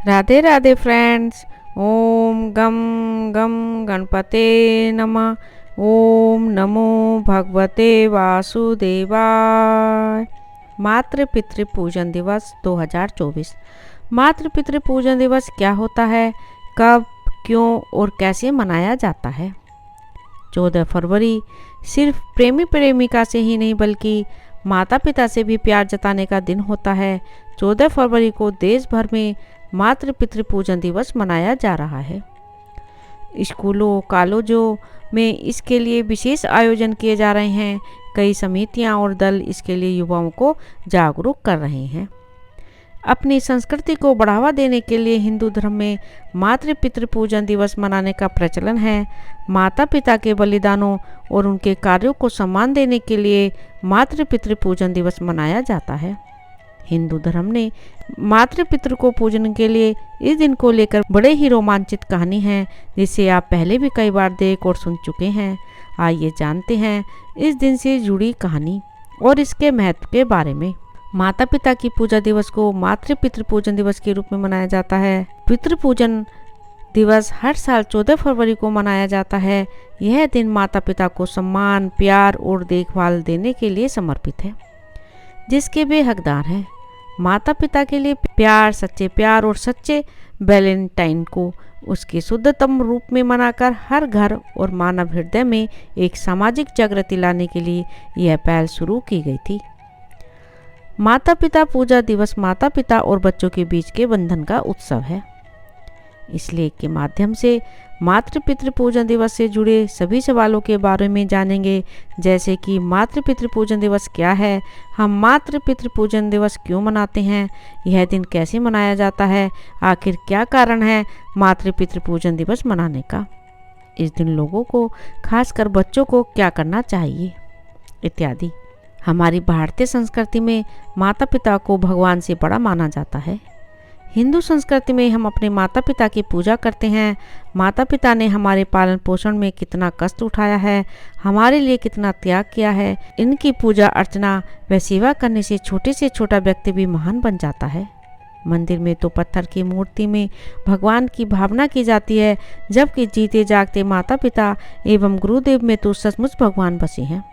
Radhe Radhe friends. ओम गम गम गणपते नमः। ओम नमो भगवते वासुदेवाय। मातृ पितृ पूजन दिवस 2024। मातृ पितृ पूजन दिवस क्या होता है, कब, क्यों और कैसे मनाया जाता है? 14 फरवरी सिर्फ प्रेमी प्रेमिका से ही नहीं बल्कि माता पिता से भी प्यार जताने का दिन होता है। 14 फरवरी को देश भर में मातृ पितृ पूजन दिवस मनाया जा रहा है। स्कूलों कॉलेजों में इसके लिए विशेष आयोजन किए जा रहे हैं। कई समितियां और दल इसके लिए युवाओं को जागरूक कर रहे हैं। अपनी संस्कृति को बढ़ावा देने के लिए हिंदू धर्म में मातृ पितृ पूजन दिवस मनाने का प्रचलन है। माता पिता के बलिदानों और उनके कार्यों को सम्मान देने के लिए मातृ पितृ पूजन दिवस मनाया जाता है। हिंदू धर्म ने मातृ पितृ को पूजन के लिए इस दिन को लेकर बड़े ही रोमांचित कहानी है, जिसे आप पहले भी कई बार देख और सुन चुके हैं। आइए जानते हैं इस दिन से जुड़ी कहानी और इसके महत्व के बारे में। माता पिता की पूजा दिवस को मातृ पितृ पूजन दिवस के रूप में मनाया जाता है। पितृ पूजन दिवस हर साल 14 फरवरी को मनाया जाता है। यह दिन माता पिता को सम्मान, प्यार और देखभाल देने के लिए समर्पित है, जिसके वे हकदार हैं। माता पिता के लिए प्यार, सच्चे प्यार और सच्चे वैलेंटाइन को उसके शुद्धतम रूप में मनाकर हर घर और मानव हृदय में एक सामाजिक जागृति लाने के लिए यह पहल शुरू की गई थी। माता पिता पूजा दिवस माता पिता और बच्चों के बीच के बंधन का उत्सव है। इसलिए के माध्यम से मातृ पितृ पूजन दिवस से जुड़े सभी सवालों के बारे में जानेंगे, जैसे कि मातृ पितृ पूजन दिवस क्या है, हम मातृ पितृ पूजन दिवस क्यों मनाते हैं, यह दिन कैसे मनाया जाता है, आखिर क्या कारण है मातृ पितृ पूजन दिवस मनाने का, इस दिन लोगों को खासकर बच्चों को क्या करना चाहिए इत्यादि। हमारी भारतीय संस्कृति में माता पिता को भगवान से बड़ा माना जाता है। हिंदू संस्कृति में हम अपने माता पिता की पूजा करते हैं। माता पिता ने हमारे पालन पोषण में कितना कष्ट उठाया है, हमारे लिए कितना त्याग किया है। इनकी पूजा अर्चना व सेवा करने से छोटे से छोटा व्यक्ति भी महान बन जाता है। मंदिर में तो पत्थर की मूर्ति में भगवान की भावना की जाती है, जबकि जीते जागते माता पिता एवं गुरुदेव में तो सचमुच भगवान बसे हैं।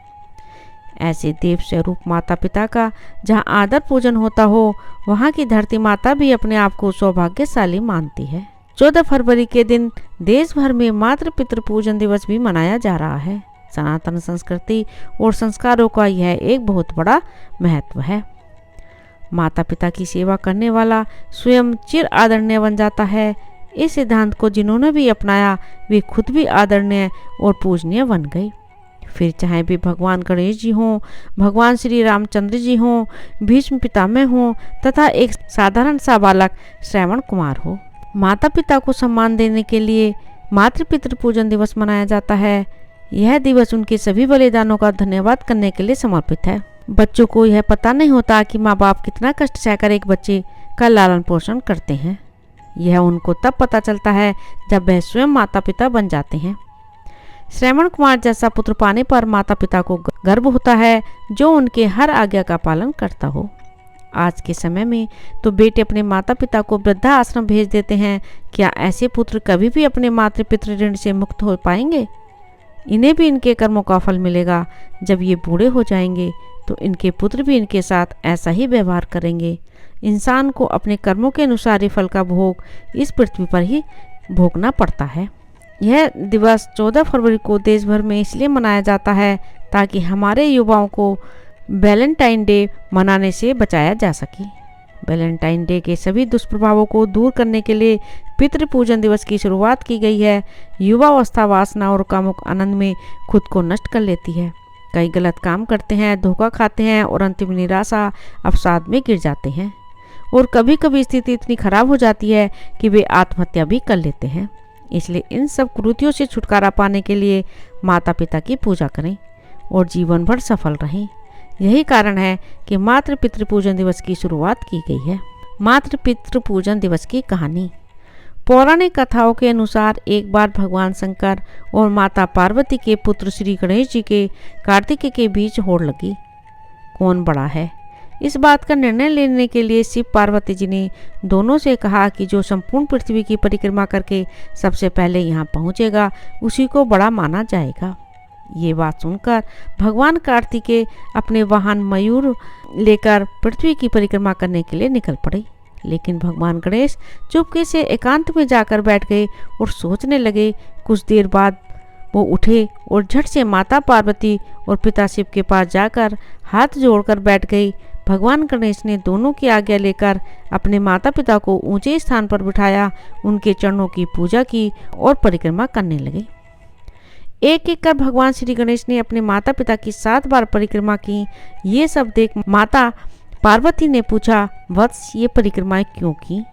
ऐसे देव स्वरूप माता पिता का जहाँ आदर पूजन होता हो, वहाँ की धरती माता भी अपने आप को सौभाग्यशाली मानती है। 14 फरवरी के दिन देश भर में मातृ पितृ पूजन दिवस भी मनाया जा रहा है। सनातन संस्कृति और संस्कारों का यह एक बहुत बड़ा महत्व है। माता पिता की सेवा करने वाला स्वयं चिर आदरणीय बन जाता है। इस सिद्धांत को जिन्होंने भी अपनाया वे खुद भी आदरणीय और पूजनीय बन गए। फिर चाहे भी भगवान गणेश जी हों, भगवान श्री रामचंद्र जी हों, भीष्म पितामह हों तथा एक साधारण सा बालक श्रवण कुमार हो, माता पिता को सम्मान देने के लिए मातृ पितृ पूजन दिवस मनाया जाता है। यह दिवस उनके सभी बलिदानों का धन्यवाद करने के लिए समर्पित है। बच्चों को यह पता नहीं होता कि माँ बाप कितना कष्ट सहकर एक बच्चे का लालन पोषण करते हैं। यह उनको तब पता चलता है जब वह स्वयं माता पिता बन जाते हैं। श्रवण कुमार जैसा पुत्र पाने पर माता पिता को गर्व होता है, जो उनके हर आज्ञा का पालन करता हो। आज के समय में तो बेटे अपने माता पिता को वृद्धा आश्रम भेज देते हैं। क्या ऐसे पुत्र कभी भी अपने मातृ पितृ ऋण से मुक्त हो पाएंगे? इन्हें भी इनके कर्मों का फल मिलेगा। जब ये बूढ़े हो जाएंगे तो इनके पुत्र भी इनके साथ ऐसा ही व्यवहार करेंगे। इंसान को अपने कर्मों के अनुसार ही फल का भोग इस पृथ्वी पर ही भोगना पड़ता है। यह दिवस 14 फरवरी को देश भर में इसलिए मनाया जाता है ताकि हमारे युवाओं को वैलेंटाइन डे मनाने से बचाया जा सके। वैलेंटाइन डे के सभी दुष्प्रभावों को दूर करने के लिए पितृ पूजन दिवस की शुरुआत की गई है। युवावस्था वासना और कामुक आनंद में खुद को नष्ट कर लेती है। कई गलत काम करते हैं, धोखा खाते हैं और अंतिम निराशा अवसाद में गिर जाते हैं। और कभी कभी स्थिति इतनी खराब हो जाती है कि वे आत्महत्या भी कर लेते हैं। इसलिए इन सब कुरीतियों से छुटकारा पाने के लिए माता पिता की पूजा करें और जीवन भर सफल रहें। यही कारण है कि मातृ पितृ पूजन दिवस की शुरुआत की गई है। मातृ पितृ पूजन दिवस की कहानी। पौराणिक कथाओं के अनुसार एक बार भगवान शंकर और माता पार्वती के पुत्र श्री गणेश जी के कार्तिकेय के बीच होड़ लगी। कौन बड़ा है इस बात का निर्णय लेने के लिए शिव पार्वती जी ने दोनों से कहा कि जो संपूर्ण पृथ्वी की परिक्रमा करके सबसे पहले यहाँ पहुँचेगा उसी को बड़ा माना जाएगा। ये बात सुनकर भगवान कार्तिकेय अपने वाहन मयूर लेकर पृथ्वी की परिक्रमा करने के लिए निकल पड़े। लेकिन भगवान गणेश चुपके से एकांत में जाकर बैठ गए और सोचने लगे। कुछ देर बाद वो उठे और झट से माता पार्वती और पिता शिव के पास जाकर हाथ जोड़कर बैठ गई। भगवान गणेश ने दोनों की आज्ञा लेकर अपने माता पिता को ऊंचे स्थान पर बिठाया, उनके चरणों की पूजा की और परिक्रमा करने लगे। एक एक कर भगवान श्री गणेश ने अपने माता पिता की 7 बार परिक्रमा की। ये सब देख माता पार्वती ने पूछा, वत्स ये परिक्रमाएं क्यों की?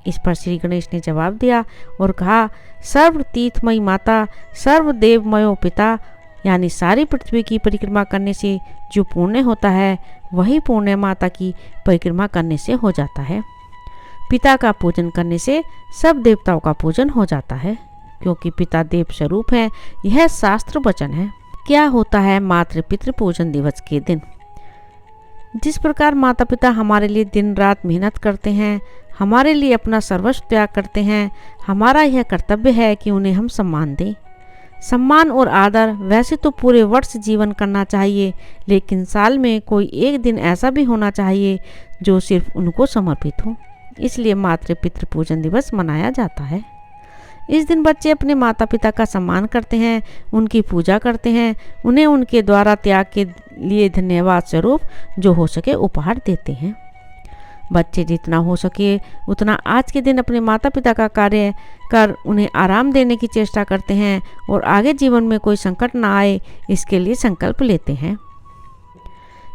इस पर श्री गणेश ने जवाब दिया और कहा, सर्व तीर्थमयी माता, सर्वदेवमयो पिता, यानी सारी पृथ्वी की परिक्रमा करने से जो पुण्य होता है वही पुण्य माता की परिक्रमा करने से हो जाता है। पिता का पूजन करने से सब देवताओं का पूजन हो जाता है, क्योंकि पिता देव स्वरूप है। यह शास्त्र वचन है। क्या होता है मातृ पितृ पूजन दिवस के दिन? जिस प्रकार माता पिता हमारे लिए दिन रात मेहनत करते हैं, हमारे लिए अपना सर्वस्व त्याग करते हैं, हमारा यह कर्तव्य है कि उन्हें हम सम्मान दें। सम्मान और आदर वैसे तो पूरे वर्ष जीवन करना चाहिए, लेकिन साल में कोई एक दिन ऐसा भी होना चाहिए जो सिर्फ उनको समर्पित हो। इसलिए मातृ पितृ पूजन दिवस मनाया जाता है। इस दिन बच्चे अपने माता पिता का सम्मान करते हैं, उनकी पूजा करते हैं, उन्हें उनके द्वारा त्याग के लिए धन्यवाद स्वरूप जो हो सके उपहार देते हैं। बच्चे जितना हो सके उतना आज के दिन अपने माता पिता का कार्य कर उन्हें आराम देने की चेष्टा करते हैं और आगे जीवन में कोई संकट ना आए इसके लिए संकल्प लेते हैं।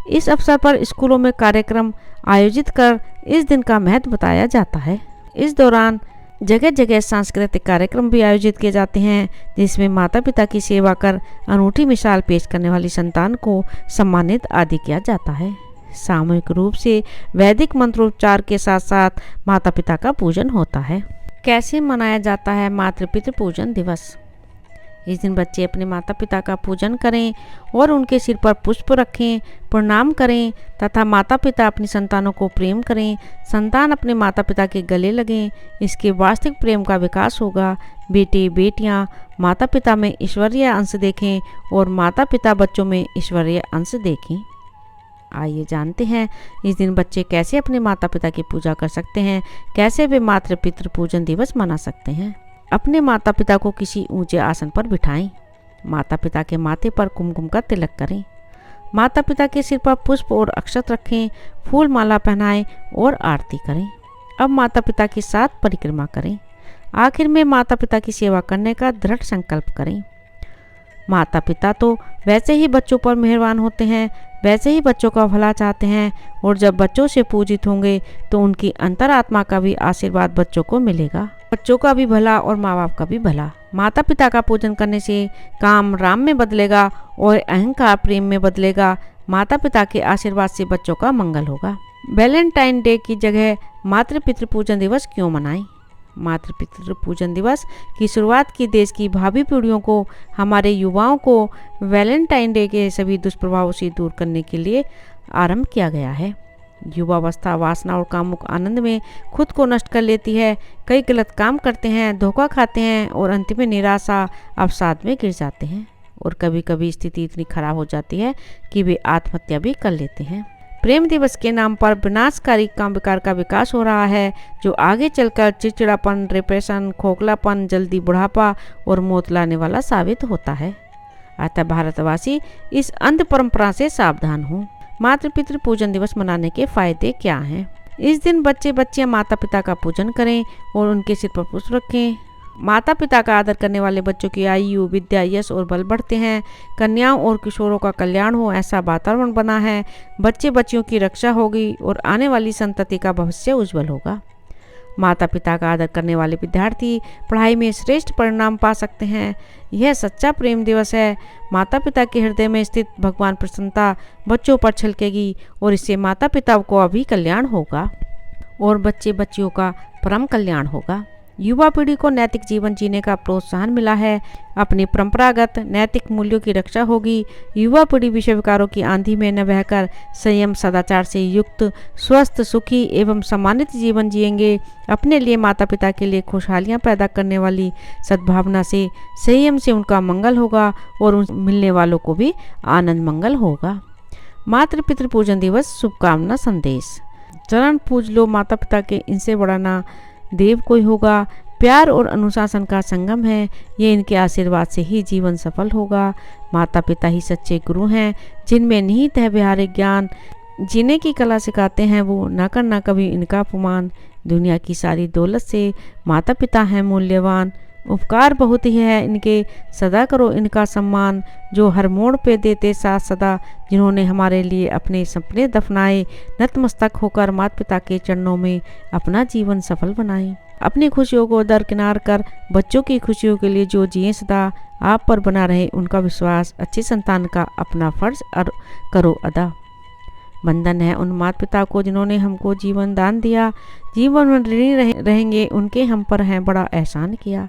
इस अवसर पर स्कूलों में कार्यक्रम आयोजित कर इस दिन का महत्व बताया जाता है। इस दौरान जगह जगह सांस्कृतिक कार्यक्रम भी आयोजित किए जाते हैं, जिसमें माता पिता की सेवा कर अनूठी मिसाल पेश करने वाली संतान को सम्मानित आदि किया जाता है। सामूहिक रूप से वैदिक मंत्रोच्चार के साथ साथ माता पिता का पूजन होता है। कैसे मनाया जाता है मातृ पितृ पूजन दिवस? इस दिन बच्चे अपने माता पिता का पूजन करें और उनके सिर पर पुष्प रखें, प्रणाम करें तथा माता पिता अपनी संतानों को प्रेम करें। संतान अपने माता पिता के गले लगें, इसके वास्तविक प्रेम का विकास होगा। बेटे बेटियां माता पिता में ईश्वरीय अंश देखें और माता पिता बच्चों में ईश्वरीय अंश देखें। आइए जानते हैं इस दिन बच्चे कैसे अपने माता पिता की पूजा कर सकते हैं, कैसे वे मातृ पितृ पूजन दिवस मना सकते हैं। अपने माता पिता को किसी ऊंचे आसन पर बिठाएं। माता पिता के माथे पर कुमकुम का तिलक करें। माता पिता के सिर पर पुष्प और अक्षत रखें, फूल माला पहनाएं और आरती करें। अब माता पिता के साथ परिक्रमा करें। आखिर में माता पिता की सेवा करने का दृढ़ संकल्प करें। माता पिता तो वैसे ही बच्चों पर मेहरबान होते हैं, वैसे ही बच्चों का भला चाहते हैं और जब बच्चों से पूजित होंगे तो उनकी अंतरात्मा का भी आशीर्वाद बच्चों को मिलेगा। बच्चों का भी भला और माँ बाप का भी भला। माता पिता का पूजन करने से काम राम में बदलेगा और अहंकार प्रेम में बदलेगा। माता पिता के आशीर्वाद से बच्चों का मंगल होगा। वैलेंटाइन डे की जगह मातृ पितृ पूजन दिवस क्यों मनाएं? मातृ पितृ पूजन दिवस की शुरुआत की देश की भावी पीढ़ियों को, हमारे युवाओं को वैलेंटाइन डे के सभी दुष्प्रभावों से दूर करने के लिए आरंभ किया गया है। युवावस्था वासना और कामुक आनंद में खुद को नष्ट कर लेती है। कई गलत काम करते हैं, धोखा खाते हैं और अंत में निराशा अवसाद में गिर जाते हैं और कभी कभी स्थिति इतनी खराब हो जाती है कि वे आत्महत्या भी कर लेते हैं। प्रेम दिवस के नाम पर विनाशकारी काम विकार का विकास हो रहा है, जो आगे चलकर चिड़चिड़ापन, डिप्रेशन, खोखलापन, जल्दी बुढ़ापा और मौत लाने वाला साबित होता है। अतः भारतवासी इस अंध परंपरा से सावधान हों। मातृ पितृ पूजन दिवस मनाने के फायदे क्या हैं? इस दिन बच्चे बच्चियां माता पिता का पूजन करें और उनके सिर पर पुष्प रखें। माता पिता का आदर करने वाले बच्चों की आयु, विद्या, यश और बल बढ़ते हैं। कन्याओं और किशोरों का कल्याण हो ऐसा वातावरण बना है। बच्चे बच्चियों की रक्षा होगी और आने वाली संतति का भविष्य उज्जवल होगा। माता पिता का आदर करने वाले विद्यार्थी पढ़ाई में श्रेष्ठ परिणाम पा सकते हैं। यह सच्चा प्रेम दिवस है। माता पिता के हृदय में स्थित भगवान प्रसन्नता बच्चों पर छलकेगी और इससे माता पिता को भी कल्याण होगा और बच्चे बच्चियों का परम कल्याण होगा। युवा पीढ़ी को नैतिक जीवन जीने का प्रोत्साहन मिला है। अपनी परंपरागत नैतिक मूल्यों की रक्षा होगी। युवा पीढ़ी विषय विकारों की आंधी में न बहकर संयम सदाचार से युक्त स्वस्थ सुखी एवं सम्मानित जीवन जिएंगे। अपने लिए माता पिता के लिए खुशहालियाँ पैदा करने वाली सद्भावना से संयम से उनका मंगल होगा और उन मिलने वालों को भी आनंद मंगल होगा। मातृ पितृ पूजन दिवस शुभकामना संदेश। चरण पूज लो माता पिता के, इनसे बड़ा ना देव कोई होगा। प्यार और अनुशासन का संगम है, ये इनके आशीर्वाद से ही जीवन सफल होगा। माता पिता ही सच्चे गुरु हैं, जिनमें निहित है व्यवहारिक ज्ञान। जीने की कला सिखाते हैं वो, न करना कभी इनका अपमान। दुनिया की सारी दौलत से माता पिता हैं मूल्यवान। उपकार बहुत ही है इनके, सदा करो इनका सम्मान। जो हर मोड़ पे देते साथ सदा, जिन्होंने हमारे लिए अपने सपने दफनाए। नतमस्तक होकर माता पिता के चरणों में अपना जीवन सफल बनाए। अपनी खुशियों को दरकिनार कर बच्चों की खुशियों के लिए जो जिए सदा, आप पर बना रहे उनका विश्वास। अच्छी संतान का अपना फर्ज करो अदा। बंधन है उन माता पिता को जिन्होंने हमको जीवन दान दिया। जीवन में ऋणी रहेंगे, उनके हम पर हैं बड़ा एहसान किया।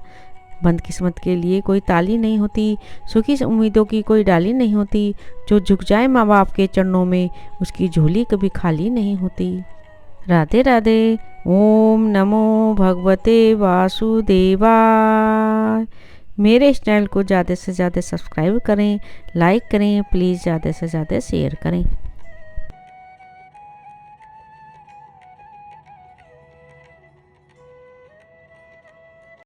बंद किस्मत के लिए कोई ताली नहीं होती, सुखी उम्मीदों की कोई डाली नहीं होती। जो झुक जाए माँ बाप के चरणों में, उसकी झोली कभी खाली नहीं होती। राधे राधे। ओम नमो भगवते वासुदेवाय। मेरे इस चैनल को ज़्यादा से ज़्यादा सब्सक्राइब करें, लाइक करें, प्लीज़ ज़्यादा से ज़्यादा शेयर करें।